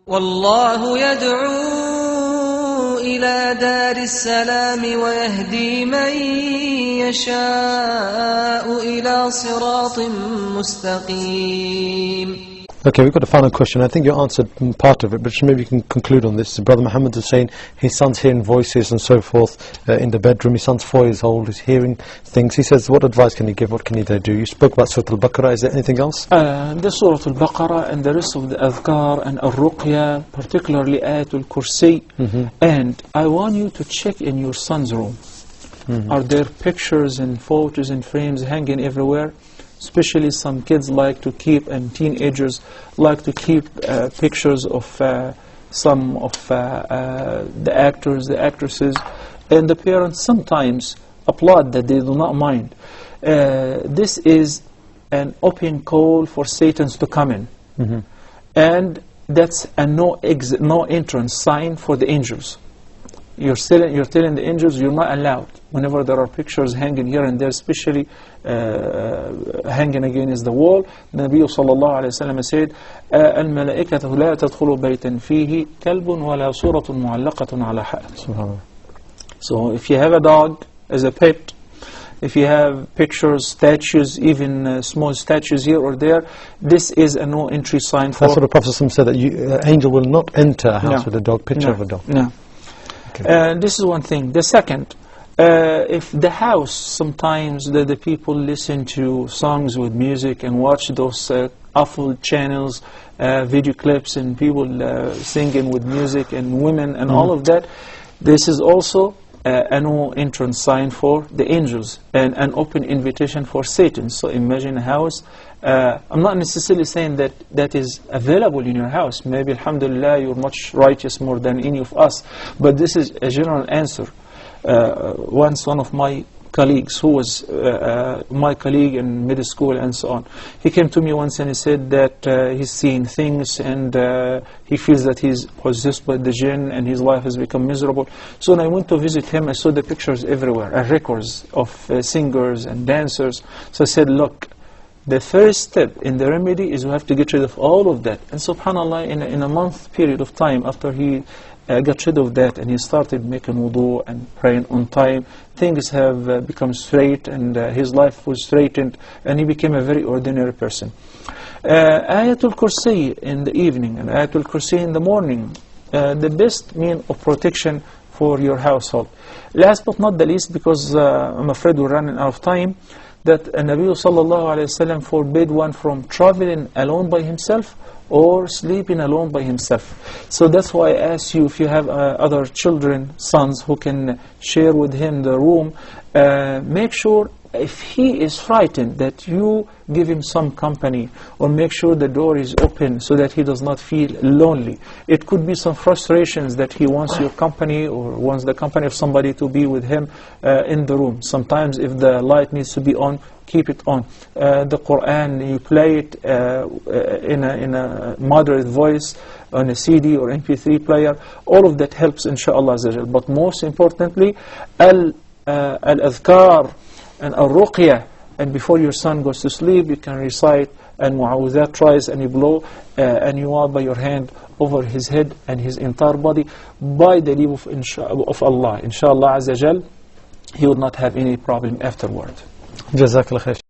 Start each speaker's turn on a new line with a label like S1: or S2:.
S1: والله يدعو إلى دار السلام ويهدي من يشاء إلى صراط مستقيم.
S2: Okay, we've got a final question. I think you answered part of it, but maybe you can conclude on this. Brother Muhammad is saying his son's hearing voices and so forth in the bedroom. His son's 4 years old, he's hearing things. He says, what advice can he give? What can he do? You spoke about Surah Al-Baqarah. Is there anything else?
S3: The Surah Al-Baqarah and the rest of the Adhkar and Al-Ruqya, particularly Ayatul Kursi. And I want you to check in your son's room. Are there pictures and photos and frames hanging everywhere? Especially some kids like to keep, and teenagers like to keep pictures of some of the actors, the actresses, and the parents sometimes applaud that they do not mind. This is an open call for Satans to come in, and that's a no entrance sign for the angels. You're telling the angels you're not allowed. Whenever there are pictures hanging here and there, especially hanging against the wall, the Nabi sallallahu alayhi wa sallam said, الملائكة لا تدخل بيتا فيه كلب ولا صورة معلقة على حائط. So if you have a dog as a pet, if you have pictures, statues, even small statues here or there, this is a no entry sign for...
S2: That's what the Prophet said, that an angel will not enter a house with a dog, picture of a dog.
S3: No. Okay. This is one thing. The second, if the house, sometimes the people listen to songs with music and watch those awful channels, video clips and people singing with music and women and all of that, this is also a no entrance sign for the angels and an open invitation for Satan. So imagine a house. I'm not necessarily saying that that is available in your house. Maybe, alhamdulillah, you're much righteous more than any of us. But this is a general answer. Once one of my colleagues, who was my colleague in middle school and so on, he came to me once and he said that he's seeing things and he feels that he's possessed by the jinn and his life has become miserable. So when I went to visit him, I saw the pictures everywhere, and records of singers and dancers. So I said, look, the first step in the remedy is we have to get rid of all of that. And subhanAllah, in a month period of time, after he got rid of that and he started making wudu and praying on time, things have become straight and his life was straightened and he became a very ordinary person. Ayatul Kursi in the evening and Ayatul Kursi in the morning, the best mean of protection for your household. Last but not the least, because I'm afraid we're running out of time, that Nabi sallallahu alayhi wa sallam forbade one from traveling alone by himself or sleeping alone by himself. So that's why I ask you, if you have other children, sons, who can share with him the room, make sure if he is frightened that you give him some company, or make sure the door is open so that he does not feel lonely. It could be some frustrations that he wants your company or wants the company of somebody to be with him in the room. Sometimes if the light needs to be on, keep it on. The Quran, you play it in a moderate voice on a CD or MP3 player. All of that helps, inshaAllah. But most importantly, al-adhkar and al-ruqya, and before your son goes to sleep, you can recite and mu'awwidhat twice, and you blow and you wipe by your hand over his head and his entire body by the leave of Allah. Inshallah Azza Jal, he would not have any problem afterward.
S2: Jazakallah khair.